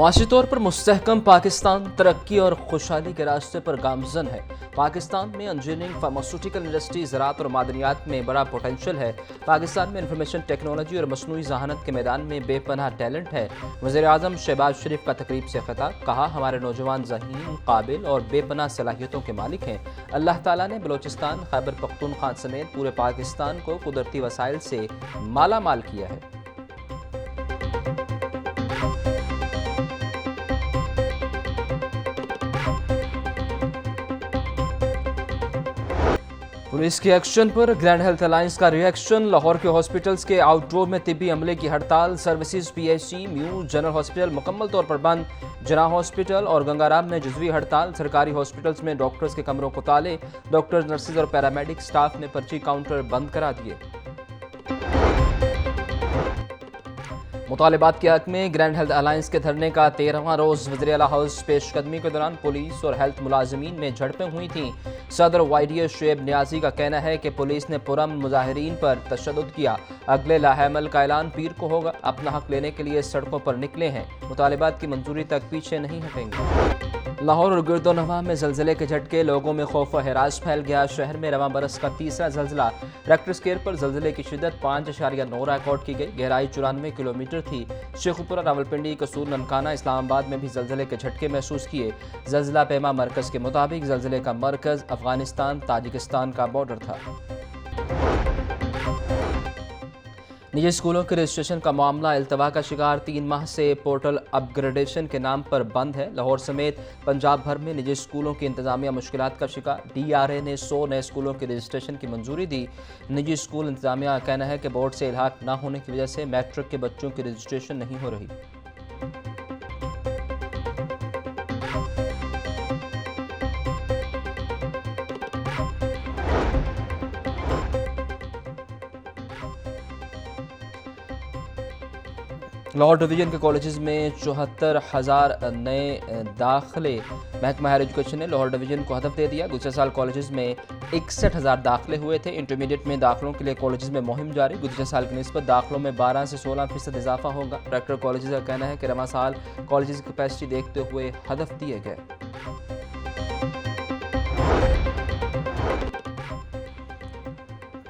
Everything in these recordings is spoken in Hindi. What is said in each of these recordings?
मुआशी तौर पर मुस्तहकम पाकिस्तान तरक्की और खुशहाली के रास्ते पर गामजन है। पाकिस्तान में इंजीनियरिंग, फार्मास्यूटिकल इंडस्ट्री, ज़राअत और मादनियात में बड़ा पोटेंशियल है। पाकिस्तान में इंफॉर्मेशन टेक्नोलॉजी और मसनूई ज़हानत के मैदान में बेपनाह टैलेंट है। वज़ीर-ए-आज़म शहबाज शरीफ का तकरीब से खिताब, कहा हमारे नौजवान ज़हीन, काबिल और बेपनाह सलाहियतों के मालिक हैं। अल्लाह ताला ने बलोचिस्तान, खैबर पख्तूनख्वा समेत पूरे पाकिस्तान को कुदरती वसाइल से माला माल किया है। पुलिस के एक्शन पर ग्रैंड हेल्थ अलायंस का रिएक्शन। लाहौर के हॉस्पिटल्स के आउटडोर में तिब्बी अमले की हड़ताल। Services PHC, mu, general hospital मुकम्मल तौर पर बंद। जना हॉस्पिटल और गंगाराम में जुज़वी हड़ताल। सरकारी हॉस्पिटल्स में डॉक्टर्स के कमरों को ताले। डॉक्टर्स, नर्सेज और पैरामेडिक स्टाफ ने पर्ची काउंटर बंद करा दिए। मुतालिबात के हक में ग्रैंड हेल्थ अलायंस के धरने का 13वां रोज। वज़ीर आला हाउस पेशकदमी के दौरान पुलिस और हेल्थ मुलाजमीन में झड़पें हुई थीं। सदर YDS शुएब नियाजी का कहना है कि पुलिस ने पुरअमन मुजाहिरीन पर तशद्दुद किया। अगले लाहेमल का ऐलान पीर को होगा। अपना हक लेने के लिए सड़कों पर निकले हैं। मुतालिबात की मंजूरी तक पीछे नहीं हटेंगे। लाहौर और गिरदोनवा में ज़लज़ले के झटके, लोगों में खौफ व हिरास फैल गया। शहर में रवां बरस का तीसरा ज़लज़ला। रेक्टर स्केल पर ज़लज़ले की शिद्दत 5.9 रिकॉर्ड की गई। गहराई 94 किलोमीटर थी। शेखुपुरा, रावलपिंडी, कसूर, ननकाना, इस्लामाबाद में भी ज़लज़ले के झटके महसूस किए। ज़लज़ला पैमा मरकज़ के मुताबिक ज़लज़ले का मरकज़ अफगानिस्तान ताजिकिस्तान का बॉर्डर था। निजी स्कूलों के रजिस्ट्रेशन का मामला इल्तवा का शिकार। 3 माह से पोर्टल अपग्रेडेशन के नाम पर बंद है। लाहौर समेत पंजाब भर में निजी स्कूलों की इंतजामिया मुश्किलात का शिकार। DRA ने 100 नए स्कूलों के रजिस्ट्रेशन की मंजूरी दी। निजी स्कूल इंतजामिया का कहना है कि बोर्ड से इल्हाक न होने की वजह से मैट्रिक के बच्चों की रजिस्ट्रेशन नहीं हो रही। लाहौर डिवीज़न के कॉलेजेस में 74,000 नए दाखिले। महकमा हायर एजुकेशन ने लाहौर डिवीज़न को हदफ दे दिया। गुज़श्ता साल कॉलेजेस में 61,000 दाखिले हुए थे। इंटरमीडिएट में दाखिलों के लिए कॉलेजेस में मुहिम जारी। गुज़श्ता साल की निस्बत दाखिलों में 12 से 16% इजाफा होगा। डायरेक्टर कॉलेजेस का कहना है कि रवां साल कॉलेजेस की कैपेसिटी देखते हुए हदफ दिए गए।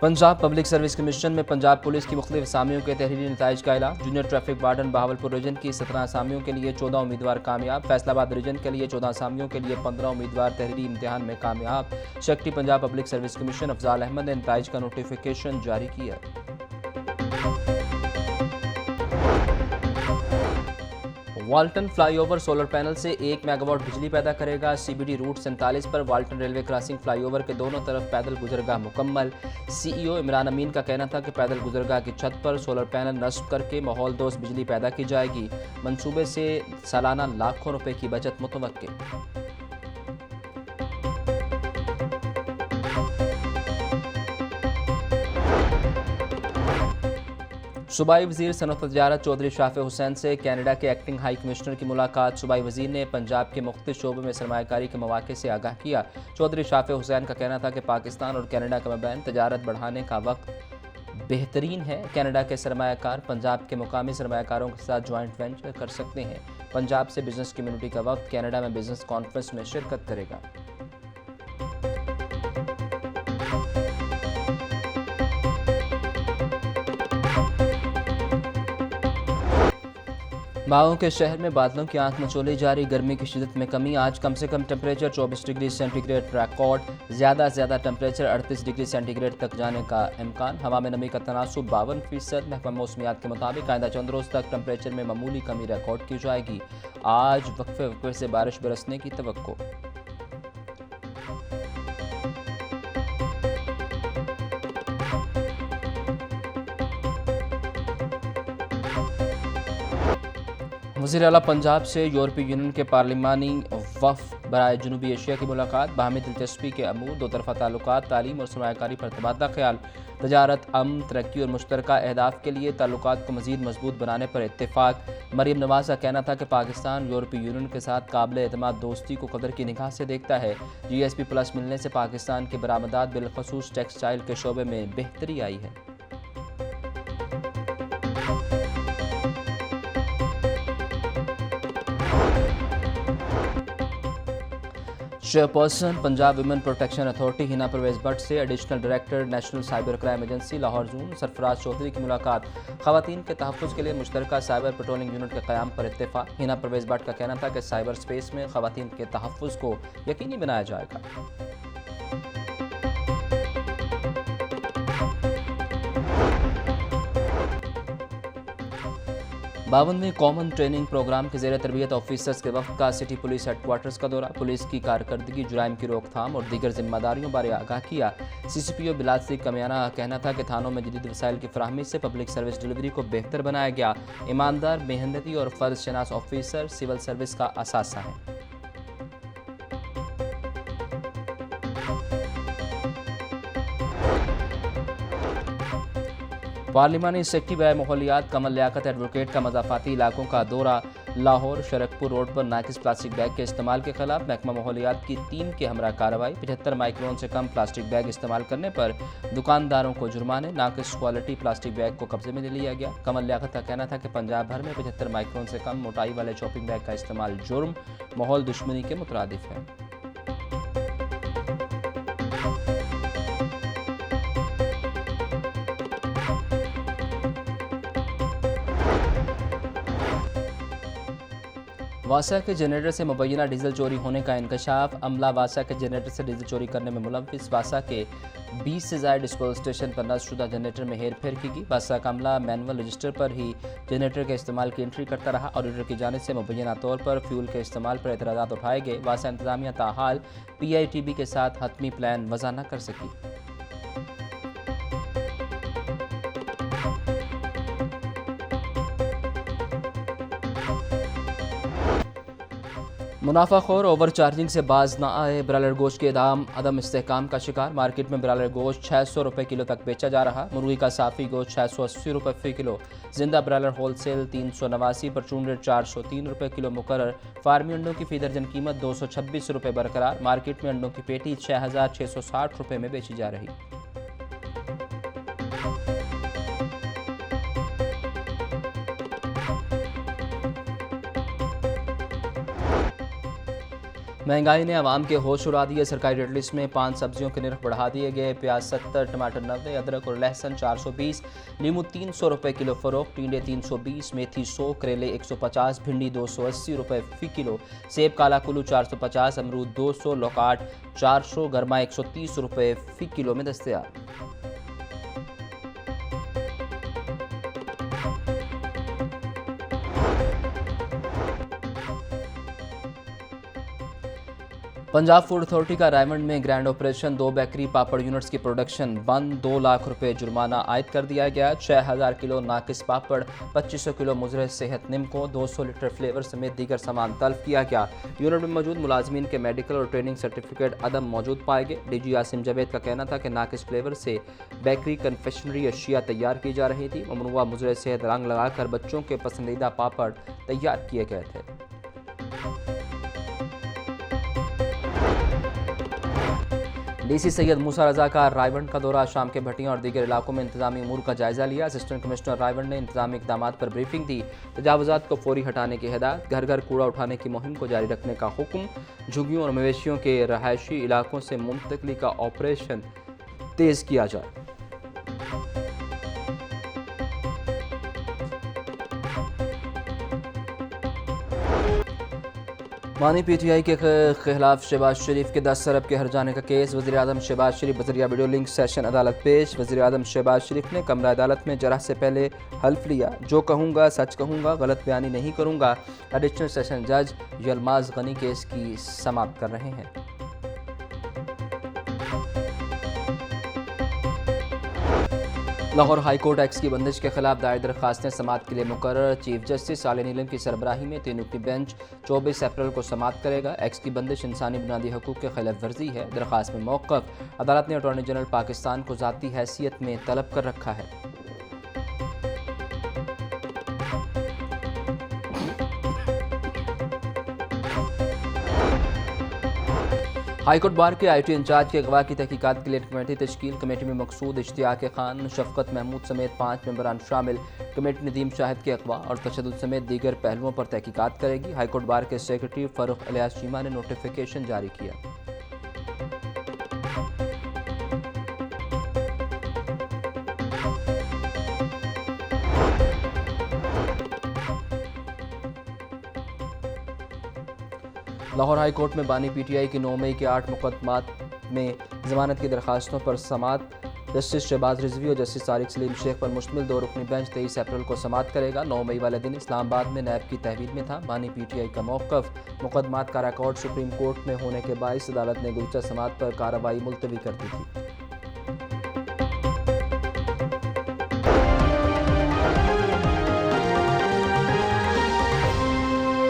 पंजाब पब्लिक सर्विस कमीशन में पंजाब पुलिस की मुख्तलिफ असामियों के तहरीरी नताइज का ऐलान। Junior traffic warden Bahawalpur region की 17 असामियों के लिए 14 उम्मीदवार कामयाब। फैसलाबाद रीजन के लिए 14 असामियों के लिए 15 उम्मीदवार तहरीरी इम्तिहान में कामयाब। Secretary Punjab public service commission Afzal Ahmad ने नताइज का नोटिफिकेशन जारी किया। वाल्टन फ्लाईओवर सोलर पैनल से 1 मेगावाट बिजली पैदा करेगा। CBD रूट 47 पर वाल्टन रेलवे क्रॉसिंग फ्लाईओवर के दोनों तरफ पैदल गुजरगाह मुकम्मल। CEO इमरान अमीन का कहना था कि पैदल गुजरगाह की छत पर सोलर पैनल नस्ब करके माहौल दोस्त बिजली पैदा की जाएगी। मंसूबे से सालाना लाखों रुपए की बचत मुतवक्किल। सूबाई वज़ीर सनअत व तिजारत चौधरी शाफे हुसैन से कनाडा के एक्टिंग हाई कमिश्नर की मुलाकात। सूबाई वज़ीर ने पंजाब के मुख्तलिफ शोबों में सरमायाकारी के मौके से आगाह किया। चौधरी शाफे हुसैन का कहना था कि पाकिस्तान और कनाडा के मबैन तजारत बढ़ाने का वक्त बेहतरीन है। कनाडा के सरमायाकार पंजाब के मुकामी सरमायाकारों के साथ ज्वाइंट वेंचर कर सकते हैं। पंजाब से बिजनेस कम्युनिटी का वक्त कनाडा में बिजनेस कॉन्फ्रेंस में शिरकत करेगा। माओ के शहर में बादलों की आंख मचोली जारी। गर्मी की शिदत में कमी। आज कम से कम टेम्परेचर 24 डिग्री सेंटीग्रेड रिकॉर्ड। ज़्यादा से ज़्यादा टेम्परेचर 38 डिग्री सेंटीग्रेड तक जाने का इम्कान। हवा में नमी का तनासुब 52%। महकमा मौसमियात के मुताबिक आइंदा चंद रोज़ तक टेम्परेचर में मामूली कमी रिकॉर्ड की जाएगी। आज वक्फे से बारिश बरसने की तवक्को। वज़ीर आला पंजाब से यूरोपीय यूनियन के पार्लिमानी वफ़द बराए जनूबी एशिया की मुलाकात। बाहमी दिलचस्पी के अमूर, दो तरफ़ा ताल्लुकात, तालीम और सरमायाकारी पर तबादला ख्याल। तजारत, अमन, तरक्की और मुश्तरका अहदाफ के लिए ताल्लुकात को मज़ीद मजबूत बनाने पर इत्तेफाक। मरीम नवाज का कहना था कि पाकिस्तान यूरोपीय यूनियन के साथ काबिल एतमाद दोस्ती को कदर की निगाह से देखता है। GSP+ मिलने से पाकिस्तान के बरामदात बिलखसूस टेक्सटाइल के शोबे में बेहतरी आई है। Chairperson Punjab women protection authority Hina Parvez Bhatt से additional director national cyber crime agency Lahore zone Sarfaraz Chaudhry की मुलाकात। खवातीन के तहफ़्फ़ुज़ के लिए मुश्तरका साइबर पेट्रोलिंग यूनिट के क़याम पर इत्तेफाक। हिना परवेज भट्ट का कहना था कि साइबर स्पेस में खवातीन के तहफ़्फ़ुज़ को यकीनी बनाया जाएगा। 52वें कॉमन ट्रेनिंग प्रोग्राम के ज़ेर तरबियत ऑफिसर्स के वक्त का सिटी पुलिस हेडक्वार्टर्स का दौरा। पुलिस की कारकर्दगी, जुराइम की रोकथाम और दीगर जिम्मेदारियों बारे आगाह किया। CCPO बिलाल सिद्दीक कमियाना का कहना था कि थानों में जदीद वसाइल की फराहमी से पब्लिक सर्विस डिलीवरी को बेहतर बनाया गया। ईमानदार, मेहनती और फ़र्ज शनास ऑफिसर सिविल सर्विस का असासा है। पार्लिमानी सेक्रेटरी व माहौलियात कमल लियाकत एडवोकेट का मज़ाफ़ाती इलाकों का दौरा। लाहौर शरकपुर रोड पर नाकिस प्लास्टिक बैग के इस्तेमाल के खिलाफ महकमा माहौलियात की टीम के हमरा कार्रवाई। 75 माइक्रोन से कम प्लास्टिक बैग इस्तेमाल करने पर दुकानदारों को जुर्माने। नाकिस क्वालिटी प्लास्टिक बैग को कब्जे में ले लिया गया। कमल लियाकत का कहना था कि पंजाब भर में 75 माइक्रोन से कम मोटाई वाले चॉपिंग बैग का इस्तेमाल जुर्म, माहौल दुश्मनी के मुतरादिफ है। वासा के जनरेटर से मुबैना डीजल चोरी होने का इंकशाफ। अमला वासा के जनरेटर से डीजल चोरी करने में मुलव्विस। वासा के 20 से ज़ायद डिस्पोजल स्टेशन पर नस्ब शुदा जनरेटर में हेर फेर की गई। वासा का अमला मैनुअल रजिस्टर पर ही जनरेटर के इस्तेमाल की एंट्री करता रहा। ऑडिटर की जानिब से मुबैना तौर पर फ्यूल के इस्तेमाल पर एतराज़ात उठाए गए। वासा इंतजामिया ताहाल PITB के साथ हतमी प्लान वज़ा न कर सकी। मुनाफाखोर ओवर चार्जिंग से बाज न आए। ब्रायलर गोश्त के दाम अदम इस्तेहकाम का शिकार। मार्केट में ब्रायलर गोश्त 600 रुपये किलो तक बेचा जा रहा। मुर्गी का साफ़ी गोश्त 680 रुपये फ़ी किलो। जिंदा ब्रायलर होलसेल 389, परचून रेट 403 रुपये किलो मुकर्रर। फार्मी अंडों की फ़ी दर्जन कीमत 226 रुपये बरकरार। मार्केट में अंडों की पेटी 6660 रुपये में बेची जा रही। महंगाई ने आवाम के होश उड़ा दिए। सरकारी रेट लिस्ट में 5 सब्जियों के निर्ख बढ़ा दिए गए। प्याज 70, टमाटर 90, अदरक और लहसुन 420, नींबू 300 रुपये किलो फ़रोख्त, टिंडे 320, मेथी 100, करेले 150, भिंडी 280 रुपये फ़ी किलो, सेब काला कुल्लू 450, अमरूद 200, लौकाट 400, गरमा 130 रुपये फ़ी किलो में दस्तयाब। पंजाब फूड अथॉरिटी का रायवंड में ग्रैंड ऑपरेशन। 2 बेकरी पापड़ यूनिट्स की प्रोडक्शन बंद। 2 लाख रुपए जुर्माना आयद कर दिया गया। 6000 किलो नाकिस पापड़, 2500 किलो मुजरे सेहत निम्को, 200 लीटर फ्लेवर समेत दीगर सामान तल्फ किया गया। यूनिट में मौजूद मुलाजमीन के मेडिकल और ट्रेनिंग सर्टिफिकेट अदम मौजूद पाए गए। DG आसिम जावेद का कहना था कि नाकिस फ्लेवर से बेकरी कन्फेक्शनरी अशिया तैयार की जा रही थी। ममनुआ मुजरे सेहत रंग लगाकर बच्चों के पसंदीदा पापड़ तैयार किए गए थे। DC सैयद मूसा रजा का रायवंड का दौरा। शाम के भटियां और दीगर इलाकों में इंतजामी उमूर का जायजा लिया। असिस्टेंट कमिश्नर रायवंड ने इंतजामी इकदामात पर ब्रीफिंग दी। तजावुजात को फौरी हटाने की हिदायत। घर घर कूड़ा उठाने की मुहिम को जारी रखने का हुक्म। झुग्गियों और मवेशियों के रहायशी इलाकों से मुंतकली का ऑपरेशन तेज किया जाए। मानी PTI के खिलाफ शहबाज शरीफ के 10 अरब के हर जाने का केस। वज़ीर आज़म शहबाज शरीफ बजरिया वीडियो लिंक सेशन अदालत पेश। वज़ीर आज़म शहबाज शरीफ ने कमरा अदालत में जरह से पहले हल्फ लिया। जो कहूँगा सच कहूँगा, गलत बयानी नहीं करूँगा। एडिशनल सेशन जज यलमाज गनी केस की समाप्त कर रहे हैं। लाहौर हाई कोर्ट एक्स की बंदिश के खिलाफ दायर दरखास्तें समाअत के लिए मुकर्रर। चीफ जस्टिस साले नीलम की सरबराही में 3 रुकनी बेंच 24 अप्रैल को समाअत करेगा। एक्स की बंदिश इंसानी बुनियादी हकूक़ के खिलाफ वर्जी है। दरखास्त में मौक़िफ़। अदालत ने अटॉर्नी जनरल पाकिस्तान को ज़ाती हैसियत में तलब कर रखा है। हाईकोर्ट बार के IT इंचार्ज के अगवा की तहकीकात के लिए कमेटी तश्कील। कमेटी में मकसूद इश्तियाक खान, शफकत महमूद समेत 5 मेंबरान शामिल। कमेटी नदीम शाहिद के अगवा और तशद्दुद समेत दीगर पहलुओं पर तहकीकात करेगी। हाईकोर्ट बार के सेक्रेटरी फ़ारूक इलियास चीमा ने नोटिफिकेशन जारी किया। लाहौर हाई कोर्ट में बानी PTI की 9 मई के 8 मुकदमात में जमानत की दरखास्तों पर समात जस्टिस शहबाज रिजवी और जस्टिस तारिक सलीम शेख पर मुश्तमिल 2 रुकनी बेंच 23 अप्रैल को समात करेगा। 9 मई वाले दिन इस्लामाबाद में नैब की तहवील में था। बानी PTI का मौक़िफ़ मुकदमात का रिकॉर्ड सुप्रीम कोर्ट में होने के बाइस अदालत ने गुज़श्ता समात पर कार्रवाई मुलतवी कर दी थी।